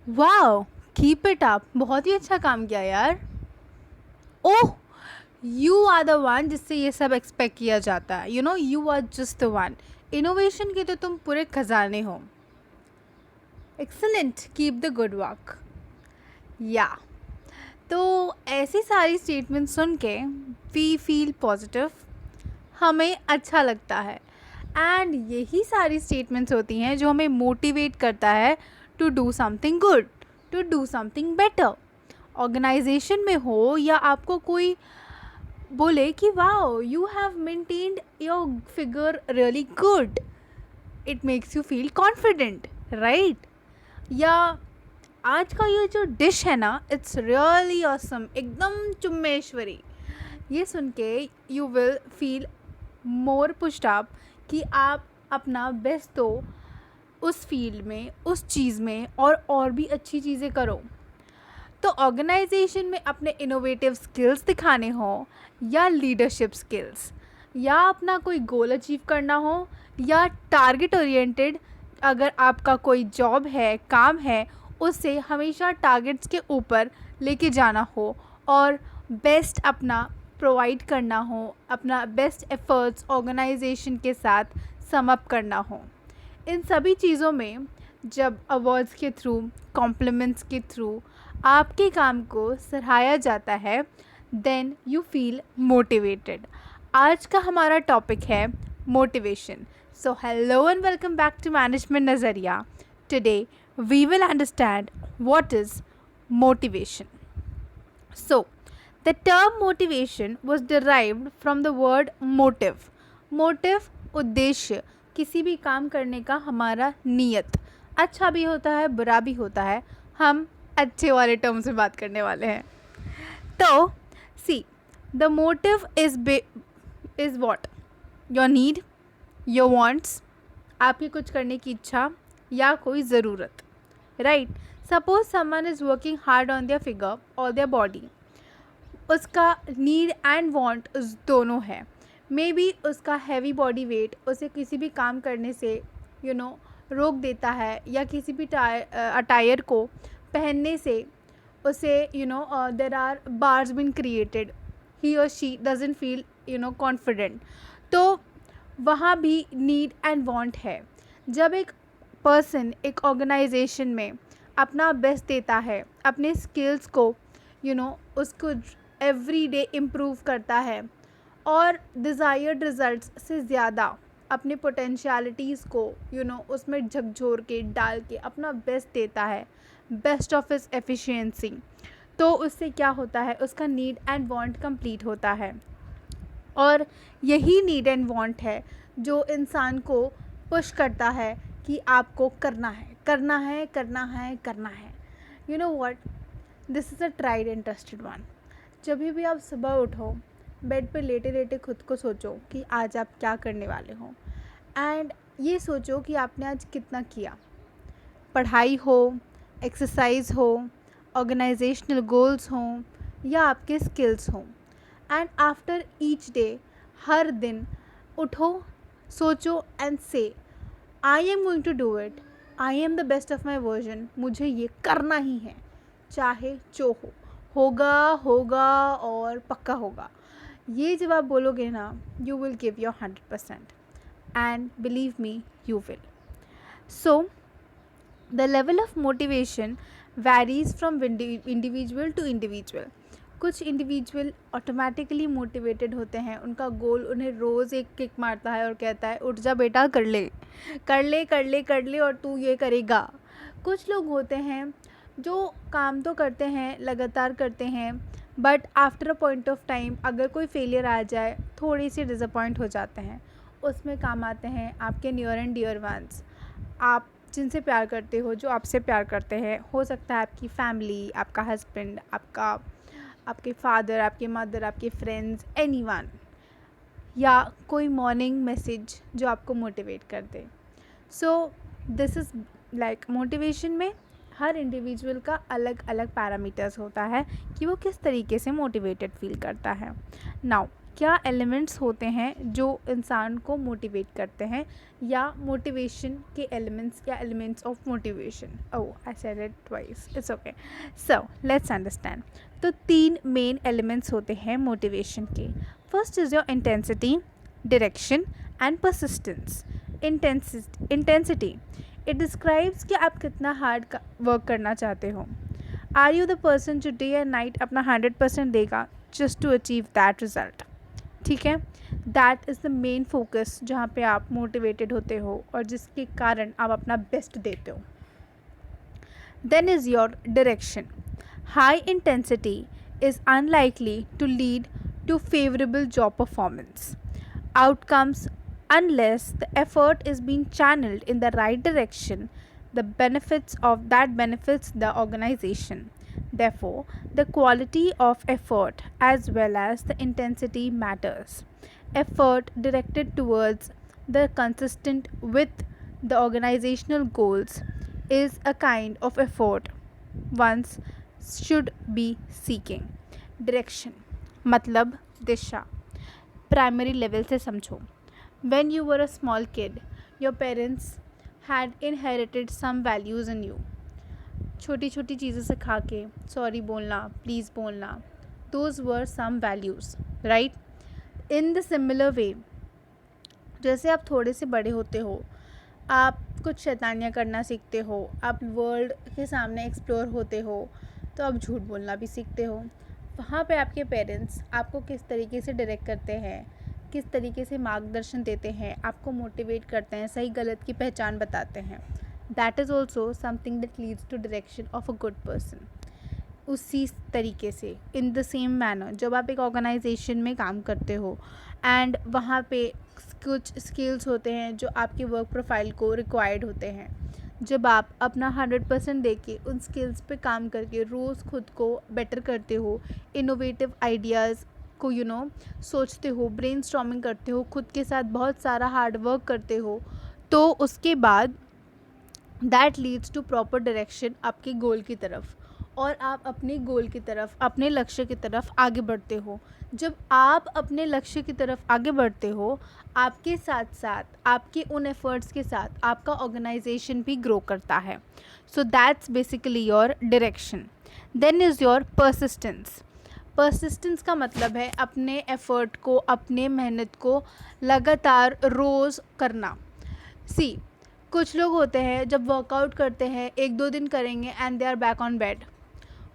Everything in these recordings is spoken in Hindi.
वाओ! Keep it up. बहुत ही अच्छा काम किया यार। Oh! You are the one जिससे ये सब एक्सपेक्ट किया जाता है। You are just the one. Innovation के तो तुम पूरे खजाने हो। Excellent, keep the good work. या तो ऐसी सारी स्टेटमेंट सुन के वी फील पॉजिटिव, हमें अच्छा लगता है। एंड यही सारी स्टेटमेंट्स होती हैं जो हमें मोटिवेट करता है to do something good, to do something better. Organisation में हो या आपको कोई बोले कि wow you have maintained your figure really good, it makes you feel confident, right? या आज का ये जो डिश है ना, इट्स रियली ऑसम, एकदम चुम्मेश्वरी। ये सुन के you will feel more pushed up कि आप अपना बेस्ट दो उस फील्ड में, उस चीज़ में, और भी अच्छी चीज़ें करो। तो ऑर्गेनाइजेशन में अपने इनोवेटिव स्किल्स दिखाने हो या लीडरशिप स्किल्स, या अपना कोई गोल अचीव करना हो, या टारगेट ओरिएंटेड, अगर आपका कोई जॉब है, काम है, उसे हमेशा टारगेट्स के ऊपर लेके जाना हो और बेस्ट अपना प्रोवाइड करना हो, अपना बेस्ट एफर्ट्स ऑर्गेनाइजेशन के साथ सम अप करना हो। इन सभी चीज़ों में जब अवार्ड्स के थ्रू, कॉम्प्लीमेंट्स के थ्रू आपके काम को सराहाया जाता है, देन यू फील मोटिवेटेड। आज का हमारा टॉपिक है motivation. So hello and welcome back to management Nazariya. Today we will understand what is motivation. So, the term motivation was derived from the word motive. Motive उद्देश्य, किसी भी काम करने का हमारा नियत। अच्छा भी होता है, बुरा भी होता है। हम अच्छे वाले टर्म से बात करने वाले हैं। तो see, the motive is what? Your need, your wants, आपकी कुछ करने की इच्छा या कोई ज़रूरत, right? Suppose someone is working hard on their figure और देयर बॉडी, उसका नीड एंड वांट उस दोनों है। मे बी उसका हैवी बॉडी वेट उसे किसी भी काम करने से रोक देता है, या किसी भी अटायर को पहनने से उसे there are bars been created, he और शी डजंट फील कॉन्फिडेंट। तो वहाँ भी नीड एंड वांट है। जब एक पर्सन एक ऑर्गेनाइजेशन में अपना बेस्ट देता है, अपने स्किल्स को उसको एवरी डे इम्प्रूव करता है और डिज़ायर्ड रिज़ल्ट्स से ज़्यादा अपने पोटेंशियलिटीज़ को उसमें झकझोर के डाल के अपना बेस्ट देता है, बेस्ट ऑफ इस एफिशिएंसी, तो उससे क्या होता है, उसका नीड एंड वांट कंप्लीट होता है। और यही नीड एंड वांट है जो इंसान को पुश करता है कि आपको करना है, करना है, करना है, करना है। You know what, this is a tried and trusted one. जब भी आप सुबह उठो, बेड पे लेटे लेटे खुद को सोचो कि आज आप क्या करने वाले हो, एंड ये सोचो कि आपने आज कितना किया। पढ़ाई हो, एक्सरसाइज हो, ऑर्गेनाइजेशनल गोल्स हों, या आपके स्किल्स हों, एंड आफ्टर ईच डे, हर दिन उठो, सोचो and say I am going to do it, I am the best of my version, मुझे ये करना ही है, चाहे जो हो, होगा होगा और पक्का होगा। ये जब आप बोलोगे ना, you will give your 100% and believe me, you will. So the level of motivation varies from individual to individual. कुछ इंडिविजुअल ऑटोमेटिकली मोटिवेटेड होते हैं, उनका गोल उन्हें रोज़ एक किक मारता है और कहता है उठ जा बेटा, कर ले कर ले कर ले कर ले और तू ये करेगा. कुछ लोग होते हैं जो काम तो करते हैं, लगातार करते हैं, but after a point of time अगर कोई फेलियर आ जाए, थोड़ी सी डिसअपॉइंट हो जाते हैं. उसमें काम आते हैं आपके नियर एंड डियर वंस, आप जिनसे प्यार करते हो, जो आपसे प्यार करते हैं. हो सकता है आपकी फैमिली, आपका हस्बैंड, आपके फादर, आपके मदर, आपके फ्रेंड्स, एनीवन, या कोई मॉर्निंग मैसेज जो आपको मोटिवेट कर दे. So this is like motivation में हर इंडिविजुअल का अलग अलग पैरामीटर्स होता है कि वो किस तरीके से मोटिवेटेड फील करता है. नाउ क्या एलिमेंट्स होते हैं जो इंसान को मोटिवेट करते हैं, या मोटिवेशन के एलिमेंट्स, या elements of motivation. Oh, I said it twice, it's okay. So let's understand. तो 3 मेन एलिमेंट्स होते हैं मोटिवेशन के. First is your intensity, direction and persistence. Intensity, it describes कि आप कितना हार्ड वर्क करना चाहते हो. आर यू द पर्सन जो डे एंड नाइट अपना 100% देगा just to achieve that result. ठीक है, that is the main focus जहाँ पे आप मोटिवेटेड होते हो और जिसके कारण आप अपना बेस्ट देते हो. Then is your direction. High intensity is unlikely to lead to favorable job performance outcomes unless the effort is being channeled in the right direction. The benefits the organization. Therefore, the quality of effort as well as the intensity matters. Effort directed towards the consistent with the organizational goals is a kind of effort one's should be seeking. Direction मतलब दिशा. प्राइमरी लेवल से समझो. When you were a small kid, your parents had inherited some values in you. छोटी छोटी चीज़ें सिखा के, सॉरी बोलना, प्लीज़ बोलना, those were some values, right. In the similar way, जैसे आप थोड़े से बड़े होते हो, आप कुछ शैतानियाँ करना सीखते हो, आप वर्ल्ड के सामने एक्सप्लोर होते हो, तो आप झूठ बोलना भी सीखते हो. वहाँ पे आपके पेरेंट्स आपको किस तरीके से डायरेक्ट करते हैं, किस तरीके से मार्गदर्शन देते हैं, आपको मोटिवेट करते हैं, सही गलत की पहचान बताते हैं. That is also something that leads to direction of a good person. उसी तरीके से, इन द सेम मैनर, जब आप एक ऑर्गेनाइजेशन में काम करते हो एंड वहाँ पे कुछ स्किल्स होते हैं जो आपके वर्क प्रोफाइल को रिक्वायर्ड होते हैं. जब आप अपना 100% दे के उन स्किल्स पे काम करके रोज़ खुद को बेटर करते हो, इनोवेटिव आइडियाज़ को सोचते हो, ब्रेनस्टॉर्मिंग करते हो, खुद के साथ बहुत सारा हार्ड वर्क करते हो, तो उसके बाद that leads to proper direction आपके गोल की तरफ, और आप अपने गोल की तरफ, अपने लक्ष्य की तरफ आगे बढ़ते हो. जब आप अपने लक्ष्य की तरफ आगे बढ़ते हो, आपके साथ साथ, आपके उन एफर्ट्स के साथ आपका ऑर्गेनाइजेशन भी ग्रो करता है. So that's basically your direction. Then is your persistence. Persistence का मतलब है अपने एफर्ट को, अपने मेहनत को लगातार रोज़ करना. सी, कुछ लोग होते हैं जब वर्कआउट करते हैं 1-2 दिन करेंगे and they are back on bed.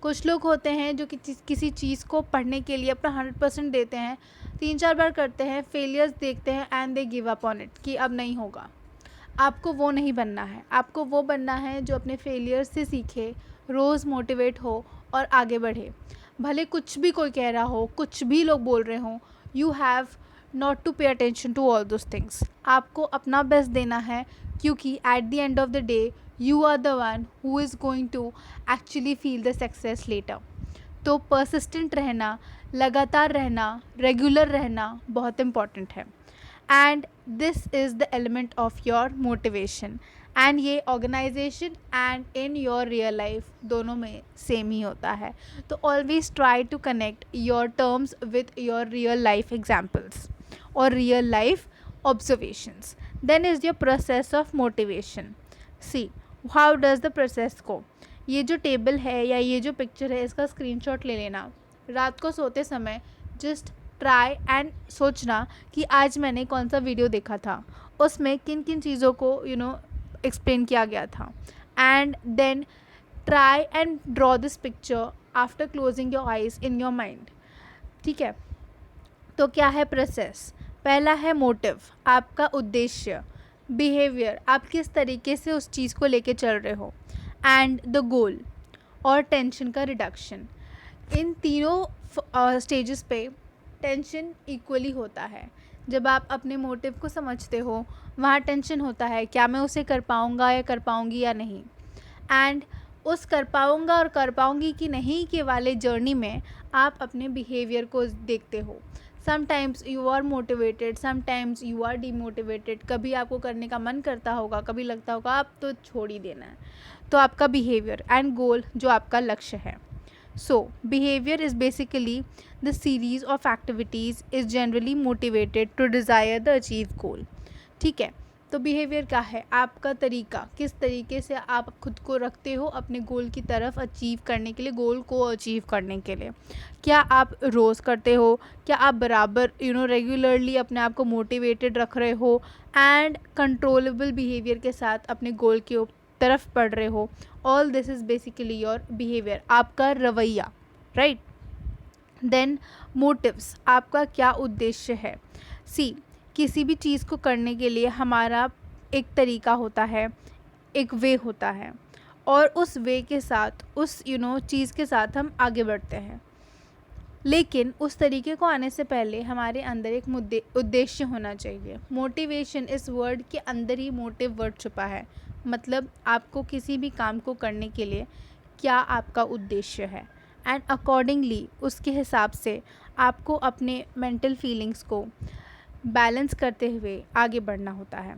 कुछ लोग होते हैं जो किसी चीज़ को पढ़ने के लिए अपना 100% देते हैं, 3-4 बार करते हैं, फेलियर्स देखते हैं and they give up on it कि अब नहीं होगा. आपको वो नहीं बनना है. आपको वो बनना है जो अपने फेलियर्स से सीखे, रोज़ मोटिवेट हो और आगे बढ़े. भले कुछ भी कोई कह रहा हो, कुछ भी लोग बोल रहे हों, you have not to pay attention to all those things. आपको अपना बेस्ट देना है, क्योंकि at the end of the day you are the one who is going to actually feel the success later. तो persistent रहना, लगातार रहना, regular रहना बहुत important है. and this is the element of your motivation. and ये organization and in your real life दोनों में same ही होता है. तो always try to connect your terms with your real life examples or real life observations. then is your process of motivation. see, how does the process को. ये जो टेबल है या ये जो पिक्चर है, इसका स्क्रीनशॉट ले लेना. रात को सोते समय जस्ट ट्राई एंड सोचना कि आज मैंने कौन सा वीडियो देखा था, उसमें किन किन चीज़ों को एक्सप्लेन किया गया था. And then try and draw this picture after closing your eyes in your mind. ठीक है, तो क्या है प्रोसेस. पहला है मोटिव, आपका उद्देश्य. बिहेवियर, आप किस तरीके से उस चीज़ को लेके चल रहे हो. एंड द गोल और टेंशन का रिडक्शन. इन तीनों स्टेजेस पे टेंशन इक्वली होता है. जब आप अपने मोटिव को समझते हो, वहाँ टेंशन होता है, क्या मैं उसे कर पाऊँगा या कर पाऊँगी या नहीं. एंड उस कर पाऊँगा और कर पाऊँगी कि नहीं के वाले जर्नी में आप अपने बिहेवियर को देखते हो. Sometimes you are motivated, sometimes you are demotivated. कभी आपको करने का मन करता होगा, कभी लगता होगा आप तो छोड़ ही देना है. तो आपका बिहेवियर एंड गोल जो आपका लक्ष्य है. So, behavior is basically the series of activities is generally motivated to desire the achieved goal. ठीक है, तो बिहेवियर क्या है? आपका तरीका, किस तरीके से आप खुद को रखते हो अपने गोल की तरफ अचीव करने के लिए, गोल को अचीव करने के लिए. क्या आप रोज़ करते हो? क्या आप बराबर रेगुलरली अपने आप को मोटिवेटेड रख रहे हो एंड कंट्रोलेबल बिहेवियर के साथ अपने गोल की तरफ बढ़ रहे हो? All this is basically your behaviour, आपका रवैया, राइट. देन मोटिव्स, आपका क्या उद्देश्य है? सी, किसी भी चीज़ को करने के लिए हमारा एक तरीका होता है, एक वे होता है, और उस वे के साथ, उस चीज़ के साथ हम आगे बढ़ते हैं. लेकिन उस तरीके को आने से पहले हमारे अंदर एक उद्देश्य होना चाहिए. मोटिवेशन, इस वर्ड के अंदर ही मोटिव वर्ड छुपा है. मतलब आपको किसी भी काम को करने के लिए क्या आपका उद्देश्य है, एंड अकॉर्डिंगली उसके हिसाब से आपको अपने मेंटल फीलिंग्स को बैलेंस करते हुए आगे बढ़ना होता है.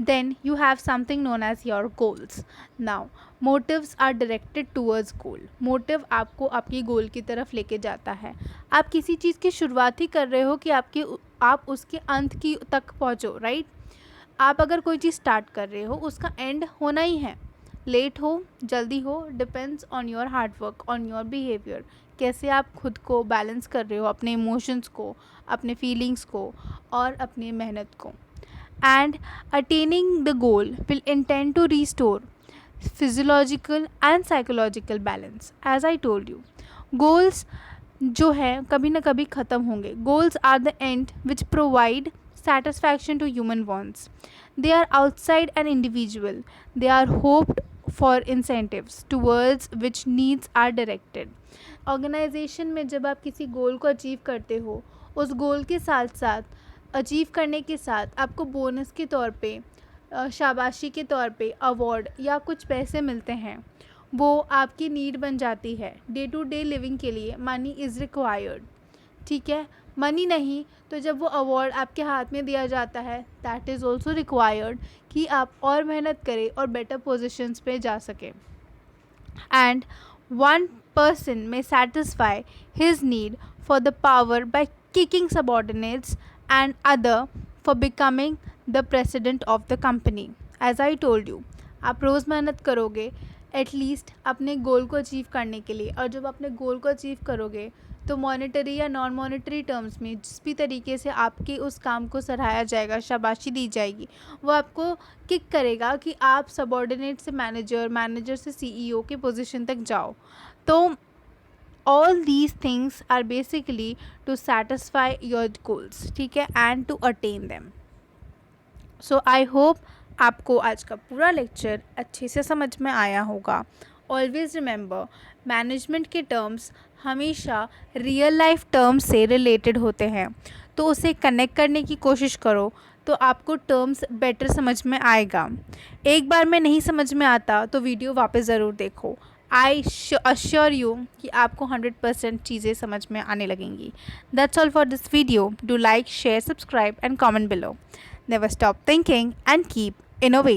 Then you have something known as your goals. Now, motives are directed towards goal. Motive आपको आपकी गोल की तरफ लेके जाता है. आप किसी चीज़ की शुरुआत ही कर रहे हो कि आप उसके अंत की तक पहुँचो, राइट. आप अगर कोई चीज़ स्टार्ट कर रहे हो, उसका एंड होना ही है. लेट हो, जल्दी हो, depends on your hard work, on your behaviour. कैसे आप खुद को बैलेंस कर रहे हो, अपने इमोशंस को, अपने फीलिंग्स को और अपनी मेहनत को. And attaining the goal will intend to restore physiological and psychological balance. As I told you, goals जो है कभी ना कभी ख़त्म होंगे. Goals are the end which provide satisfaction to human wants. They are outside an individual. They are hoped for incentives towards which needs are directed. Organisation में जब आप किसी गोल को अचीव करते हो, उस गोल के साथ साथ अचीव करने के साथ आपको बोनस के तौर पे, शाबाशी के तौर पे अवार्ड या कुछ पैसे मिलते हैं. वो आपकी नीड बन जाती है डे टू डे लिविंग के लिए. मनी इज़ रिक्वायर्ड, ठीक है. मनी नहीं तो जब वो अवार्ड आपके हाथ में दिया जाता है, दैट इज़ ऑल्सो रिक्वायर्ड कि आप और मेहनत करें और बेटर पोजिशंस पे जा सकें. एंड वन पर्सन में satisfy his need for the power bye kicking subordinates and other for becoming the president of the company. As I told you, आप रोज़ मेहनत करोगे एटलीस्ट अपने गोल को अचीव करने के लिए, और जब अपने गोल को अचीव करोगे तो मॉनेटरी या नॉन मॉनेटरी टर्म्स में जिस भी तरीके से आपके उस काम को सराहाया जाएगा, शाबाशी दी जाएगी, वो आपको किक करेगा कि आप सबॉर्डिनेट से मैनेजर, मैनेजर से सीईओ के पोजीशन तक जाओ. तो all these things are basically to satisfy your goals, ठीक है, and to attain them. So I hope आपको आज का पूरा लेक्चर अच्छे से समझ में आया होगा. Always remember, मैनेजमेंट के टर्म्स हमेशा रियल लाइफ टर्म्स से रिलेटेड होते हैं, तो उसे कनेक्ट करने की कोशिश करो तो आपको टर्म्स बेटर समझ में आएगा. एक बार में नहीं समझ में आता तो वीडियो वापस ज़रूर देखो. आई अश्योर यू कि आपको 100% चीज़ें समझ में आने लगेंगी. That's all for this video. Do like, share, subscribe and comment below. Never stop thinking and keep innovating.